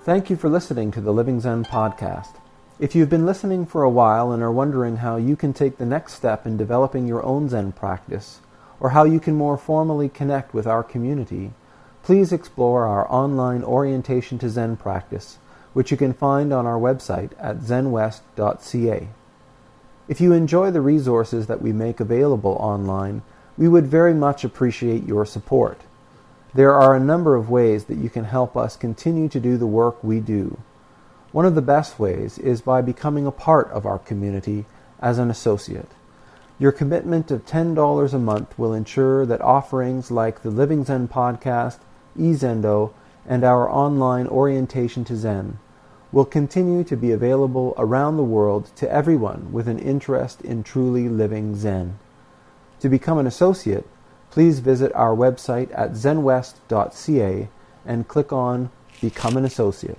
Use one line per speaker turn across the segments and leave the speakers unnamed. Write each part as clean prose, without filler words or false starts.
Thank you for listening to the Living Zen-podcast. If you've been listening for a while and are wondering how you can take the next step in developing your own Zen practice, or how you can more formally connect with our community, please explore our online Orientation to Zen practice, which you can find on our website at zenwest.ca. If you enjoy the resources that we make available online, we would very much appreciate your support. There are a number of ways that you can help us continue to do the work we do. One of the best ways is by becoming a part of our community as an associate. Your commitment of $10 a month will ensure that offerings like the Living Zen podcast, eZendo, and our online Orientation to Zen will continue to be available around the world to everyone with an interest in truly living Zen. To become an associate, please visit our website at zenwest.ca and click on Become an Associate.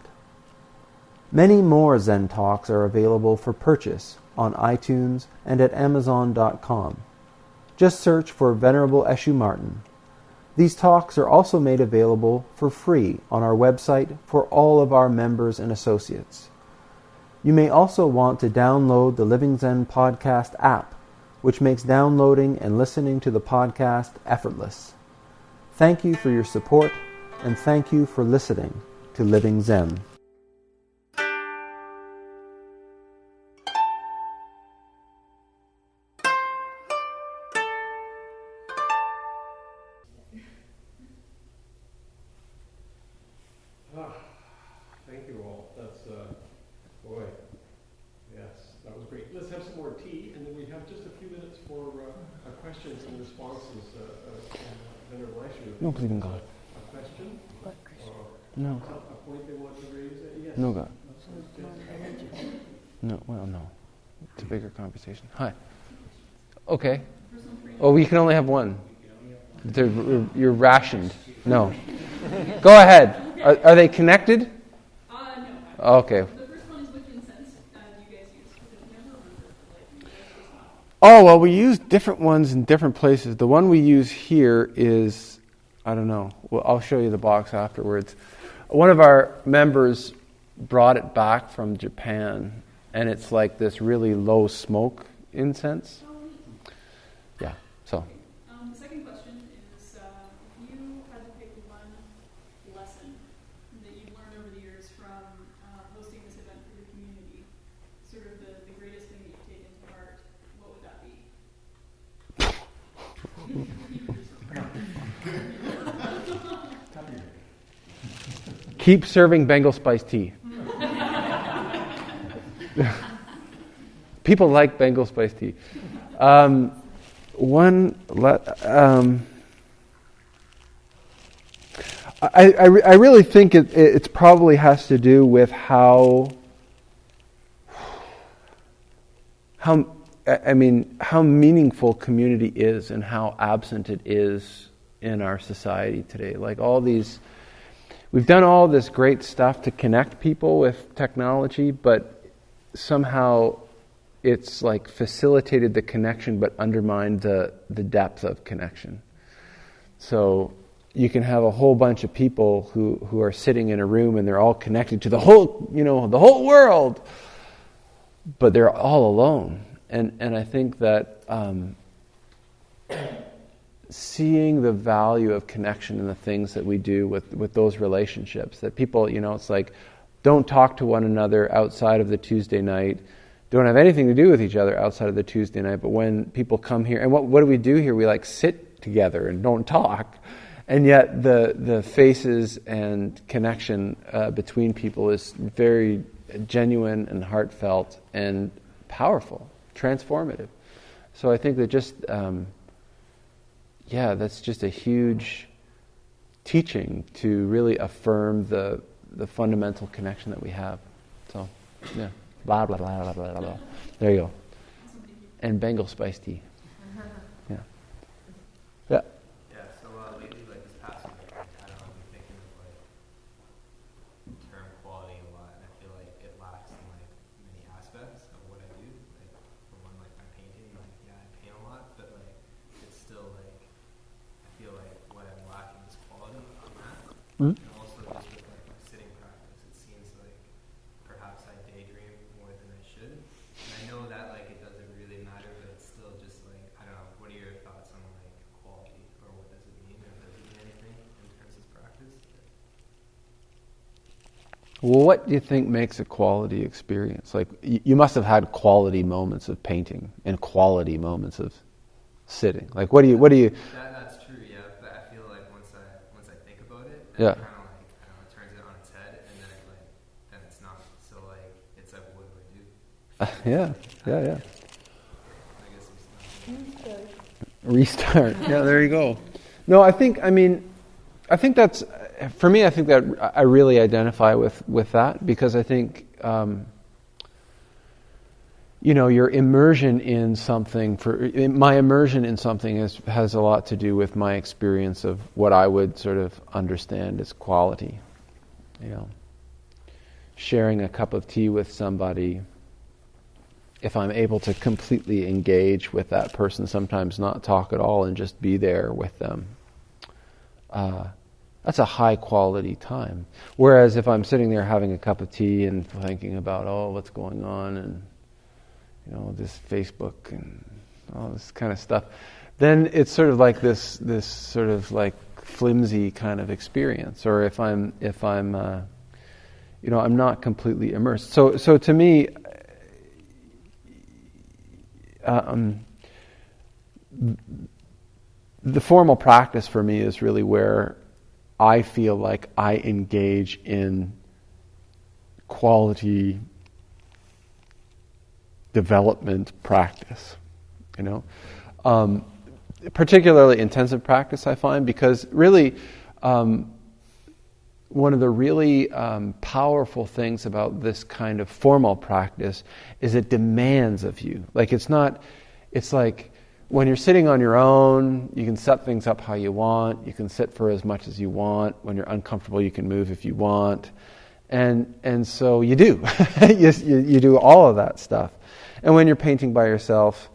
Many more Zen Talks are available for purchase on iTunes and at Amazon.com. Just search for Venerable Eshu Martin. These talks are also made available for free on our website for all of our members and associates. You may also want to download the Living Zen podcast app, which makes downloading and listening to the podcast effortless. Thank you for your support, and thank you for listening to Living Zen.
Thank you all. That's, boy, yes, that was great. Let's have some more tea, and then we have just a few minutes for questions and responses. Venerable Eshu,
No, believe in God.
A question?
No.
A point they want to raise? Yes.
No God. No, well, no. It's a bigger conversation. Hi. Okay. Oh, we can only have one. You're rationed. No. Go ahead. Are they connected?
No.
Okay.
The first one is which incense do you guys use?
Oh, well, we use different ones in different places. The one we use here is, I don't know. Well, I'll show you the box afterwards. One of our members brought it back from Japan, and it's like this really low smoke incense. Yeah, so.
The second question is, if you had to pick one lesson that you've learned over the years from hosting this event for your community, sort of the greatest thing that you've taken to heart, what would that be?
Keep serving Bengal spice tea. People like Bengal spice tea. I really think it probably has to do with how meaningful community is and how absent it is in our society today. Like we've done all this great stuff to connect people with technology, but somehow it's like facilitated the connection but undermined the depth of connection. So you can have a whole bunch of people who are sitting in a room and they're all connected to the whole world, but they're all alone. And I think that seeing the value of connection in the things that we do with those relationships, that people, it's like, don't talk to one another outside of the Tuesday night, don't have anything to do with each other outside of the Tuesday night, but when people come here, and what do we do here? We like sit together and don't talk, and yet the faces and connection between people is very genuine and heartfelt and powerful, transformative. So I think that just that's just a huge teaching to really affirm the fundamental connection that we have. So, yeah. Blah, blah, blah, blah, blah, blah. There you go. And Bengal spice tea. Yeah. Yeah.
Yeah, so lately, like this past week, I've kind of been thinking of like term quality a lot, and I feel like it lacks in like many aspects of what I do. Like for one, like my painting, like I paint a lot, but like it's still like I feel like what I'm lacking is quality in that. Mm-hmm. And also just with like my sitting practice, it seems
Well, what do you think makes a quality experience? Like, you must have had quality moments of painting and quality moments of sitting. Like, what do you?
That's true, yeah. But I feel like once I think about it,
Yeah.
it kind of like, I don't know, it turns it on its head, and then it's not. So like, it's like, what do I do?
Yeah.
I guess it's not.
Restart. Yeah, there you go. No, I think that's, for me, I think that I really identify with that, because I think, your immersion in something, my immersion in something has a lot to do with my experience of what I would sort of understand as quality. Sharing a cup of tea with somebody, if I'm able to completely engage with that person, sometimes not talk at all and just be there with them, that's a high quality time. Whereas if I'm sitting there having a cup of tea and thinking about, what's going on, and this Facebook and all this kind of stuff, then it's sort of like this sort of like flimsy kind of experience. Or if I'm I'm not completely immersed. So to me, the formal practice for me is really where I feel like I engage in quality development practice, particularly intensive practice, I find, because really one of the really powerful things about this kind of formal practice is it demands of you. Like, it's like when you're sitting on your own, you can set things up how you want. You can sit for as much as you want. When you're uncomfortable, you can move if you want. And so you do. you do all of that stuff. And when you're painting by yourself,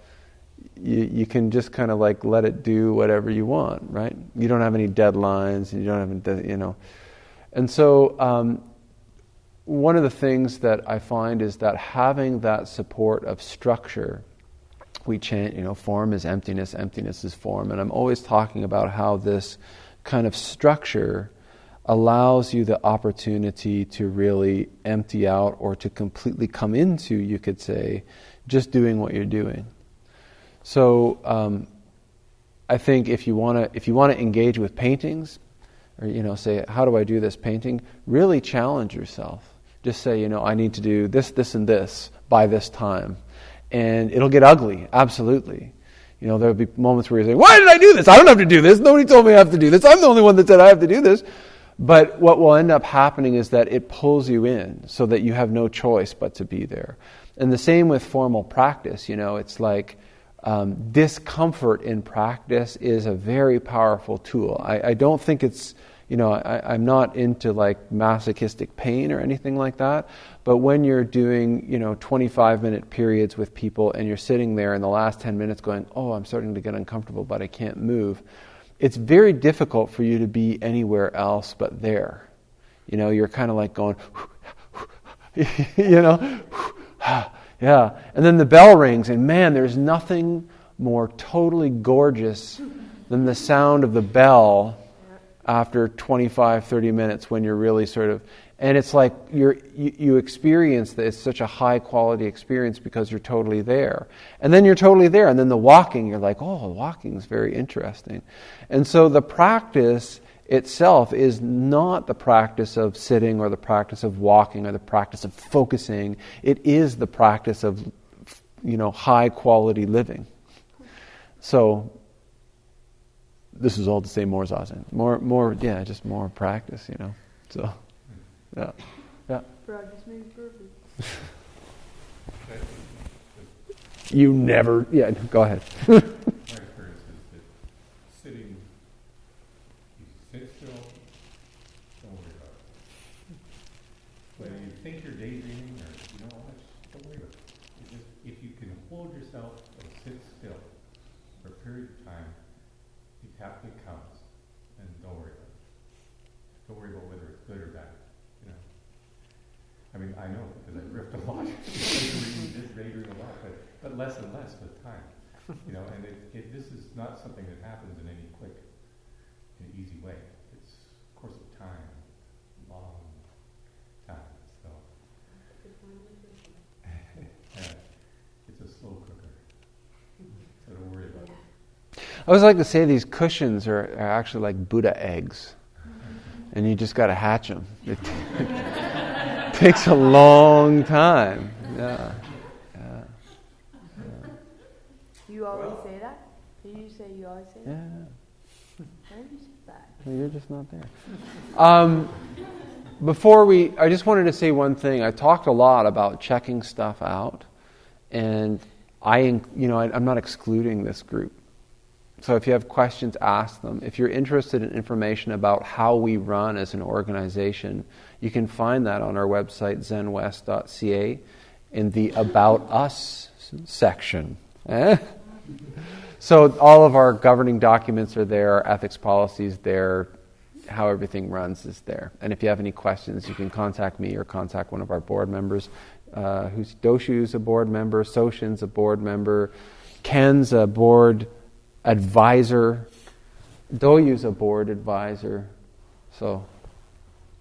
you can just kind of like let it do whatever you want, right? You don't have any deadlines, and you don't have And so one of the things that I find is that having that support of structure, we chant, form is emptiness, emptiness is form. And I'm always talking about how this kind of structure allows you the opportunity to really empty out, or to completely come into, you could say, just doing what you're doing. So I think if you want to engage with paintings, or say, how do I do this painting? Really challenge yourself. Just say, I need to do this, this, and this by this time. And it'll get ugly, absolutely. There'll be moments where you say, why did I do this? I don't have to do this. Nobody told me I have to do this. I'm the only one that said I have to do this. But what will end up happening is that it pulls you in, so that you have no choice but to be there. And the same with formal practice. It's like discomfort in practice is a very powerful tool. I don't think it's, I'm not into like masochistic pain or anything like that. But when you're doing, 25-minute periods with people, and you're sitting there in the last 10 minutes going, I'm starting to get uncomfortable, but I can't move, it's very difficult for you to be anywhere else but there. You're kind of like going, yeah. And then the bell rings, and man, there's nothing more totally gorgeous than the sound of the bell after 25, 30 minutes, when you're really sort of, and it's like you experience that it's such a high quality experience because you're totally there. And then you're totally there, and then the walking, you're like, walking is very interesting. And so the practice itself is not the practice of sitting, or the practice of walking, or the practice of focusing. It is the practice of, high quality living. So this is all to say more zazen, more, just more practice, So, yeah.
Practice makes perfect.
You never, go ahead.
My experience is that sitting, you sit still, don't worry about it. Whether you think you're daydreaming or don't worry about it. If you can hold yourself and sit still for a period of time, it happily comes, and don't worry about it. Don't worry about whether it's good or bad. I know, because I drift a lot. daydream a lot, but less and less with time. And this is not something that happens in any quick and easy way. It's a course of time, long time. It's a slow cooker. So don't worry about it.
I always like to say these cushions are actually like Buddha eggs. And you just got to hatch them. It takes a long time. Yeah.
You always say that? Did you say you always say that?
Yeah.
When have you said that?
Well, you're just not there. I just wanted to say one thing. I talked a lot about checking stuff out, and I'm not excluding this group. So if you have questions, ask them. If you're interested in information about how we run as an organization, you can find that on our website, zenwest.ca, in the About Us section. So all of our governing documents are there, our ethics policies there, how everything runs is there. And if you have any questions, you can contact me or contact one of our board members. Doshu's a board member, Soshin's a board member, Ken's a board advisor, Doyu's a board advisor. So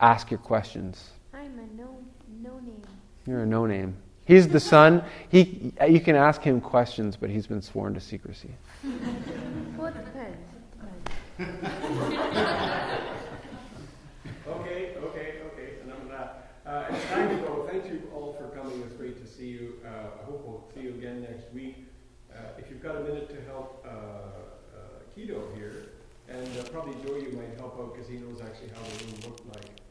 ask your questions.
I'm a no name.
You're a no name. He's the son. You can ask him questions, but he's been sworn to secrecy.
Well, it depends.
Okay. Enough of that. It's time to go. Thank you all for coming. It's great to see you. I hope we'll see you again next week. If you've got a minute to help Keto here, and probably Joe, you might help out because he knows actually how the room looked like.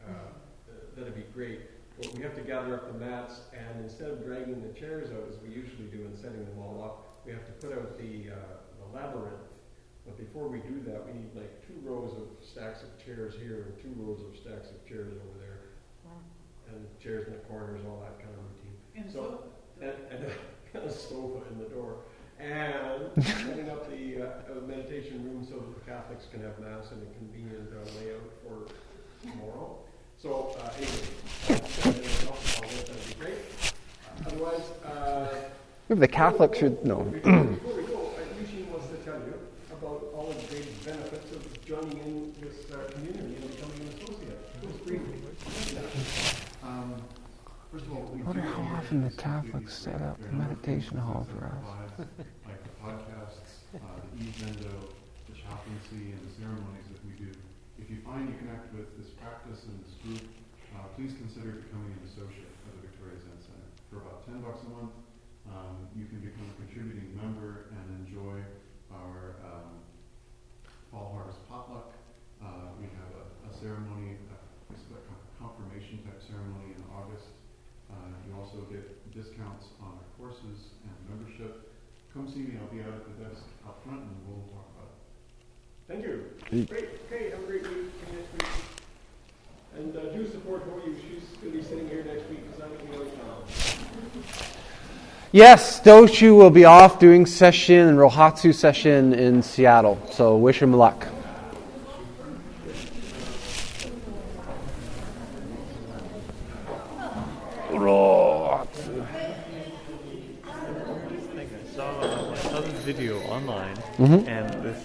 That'd be great. But we have to gather up the mats, and instead of dragging the chairs out as we usually do and setting them all up, we have to put out the labyrinth. But before we do that, we need like 2 rows of stacks of chairs here and 2 rows of stacks of chairs over there.
Wow.
And chairs in the corners, all that kind of routine. And a sofa in the door. And setting up the meditation room so that the Catholics can have Mass in a convenient layout for tomorrow. So anyway, that'd be great. Otherwise,
The Catholics should know.
Before we go, Eugene wants to tell you about all of the great benefits of joining in this community and becoming an associate. Just briefly.
First of all,
I wonder how often the Catholics set up the meditation hall for us.
Like the podcasts, the e-vendo, the chaplaincy, and the ceremonies that we do. If you find you connect with this practice and this group, please consider becoming an associate of the Victoria Zen Centre. For about $10 a month, you can become a contributing member and enjoy our fall harvest potluck. We have a ceremony, a confirmation type ceremony in August. You also get discounts on our courses and membership. Come see me, I'll be out at the desk out front and we'll talk about it.
Thank you. Great. Okay, have a great week. Next week. And do support Hoyu. She's going to be sitting here next week because I'm going to be out of town.
Yes, Doshu will be off doing session and Rohatsu session in Seattle. So wish him luck.
I saw this video online, and this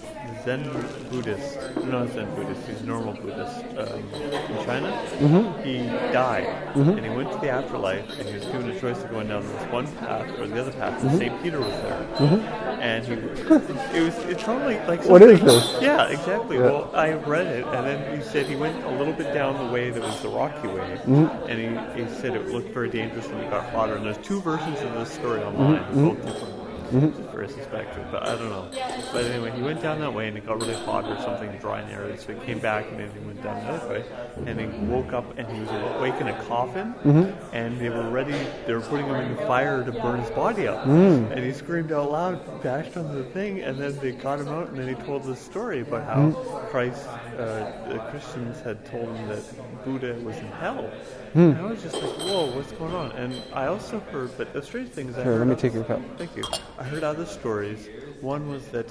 Zen Buddhist, not Zen Buddhist, he's a normal Buddhist in China, he died, and he went to the afterlife, and he was given a choice of going down this one path or the other path, and St. Peter was there, and it sounded like something.
What is this?
Yeah, exactly. Yeah. Well, I read it, and then he said he went a little bit down the way that was the rocky way, and he said it looked very dangerous and it got hotter, and there's 2 versions of this story online, both different. Very suspected, but I don't know. But anyway, he went down that way and it got really hot or something dry and arid, so he came back and then he went down the other way, and he woke up and he was awake in a coffin, and they were putting him in the fire to burn his body up, and he screamed out loud, bashed on the thing, and then they got him out, and then he told this story about how the Christians had told him that Buddha was in hell. And I was just like, whoa, what's going on? And I also heard, but the strange thing is
Here, let me take your cup.
Thank you. I heard other stories. One was that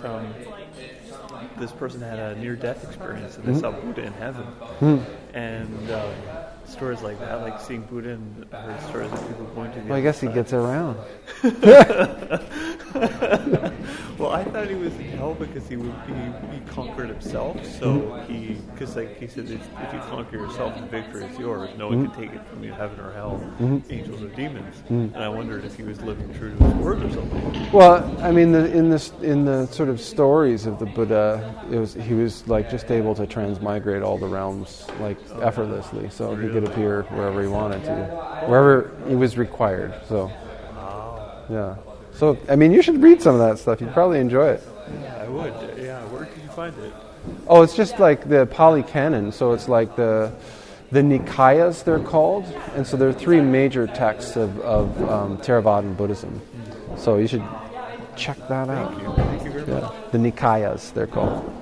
this person had a near-death experience and they saw Buddha in heaven. And stories like that, like seeing Buddha, and I heard stories of people going to the
Well, I guess he gets around.
Well, I thought he was in hell because he conquered himself. So because like he said, if you conquer yourself, the victory is yours. No one can take it from you, heaven or hell, angels or demons. And I wondered if he was living true to his word or something.
Well, I mean, in the sort of stories of the Buddha, he was like just able to transmigrate all the realms like effortlessly. So he could appear wherever he wanted to, wherever he was required. So, yeah. So, I mean, you should read some of that stuff. You'd probably enjoy it.
Yeah, I would. Yeah, where could you find it?
Oh, it's just like the Pali Canon. So it's like the Nikayas, they're called. And so there are three major texts of Theravadan Buddhism. So you should check that out.
Thank you very much.
The Nikayas, they're called.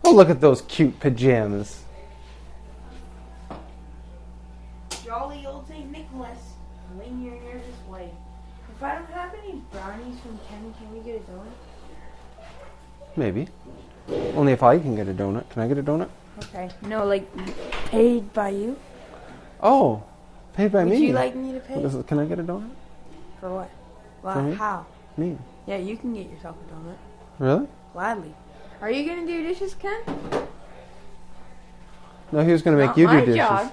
Oh, look at those cute pajamas.
Jolly old St. Nicholas, when you're near this way. If I don't have any brownies from Ken, can we get a donut?
Maybe. Only if I can get a donut. Can I get a donut?
Okay. No, like, paid by you?
Oh, paid by me.
Would you like me to pay?
Can I get a donut?
For what?
For me?
How?
Me.
Yeah, you can get yourself a donut.
Really?
Gladly. Are you going to do dishes, Ken?
No, he was going to make
Not
you do
my
dishes.
job.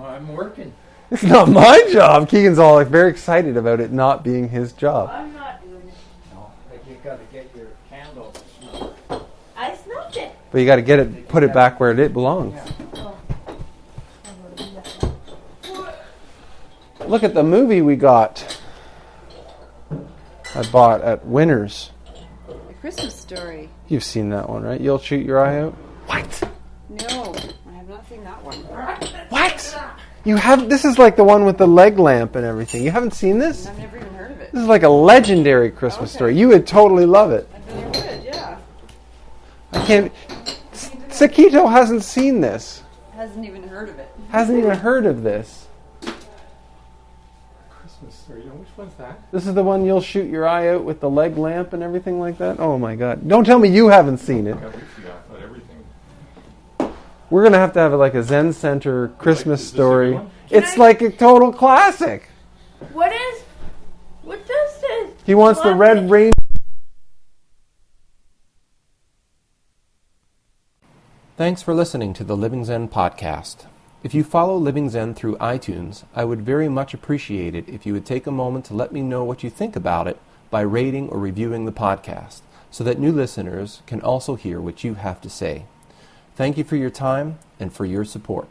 I'm working.
It's not my job. Keegan's all like very excited about it not being his job.
I'm not doing it.
No, but you got to get your candle.
I snuffed it.
But you got to get it, put it back where it belongs.
Oh. I'm going to do that.
Look at the movie we got. I bought at Winners.
A Christmas Story.
You've seen that one, right? You'll shoot your eye out. What?
No, I have not seen that one.
What? You have? This is like the one with the leg lamp and everything. You haven't seen this?
I've never even heard of it.
This is like a legendary Christmas story. You would totally love it.
I bet I would, yeah.
I can't. Sakito hasn't seen this.
Hasn't even heard of it.
Hasn't even heard of this.
Christmas story. Which one's that?
This is the one you'll shoot your eye out with the leg lamp and everything like that? Oh my God. Don't tell me you haven't seen it. We're going to have like a Zen Centre Christmas story. It's like a total classic.
What does this?
He wants the red rain. Thanks for listening to the Living Zen podcast. If you follow Living Zen through iTunes, I would very much appreciate it if you would take a moment to let me know what you think about it by rating or reviewing the podcast, so that new listeners can also hear what you have to say. Thank you for your time and for your support.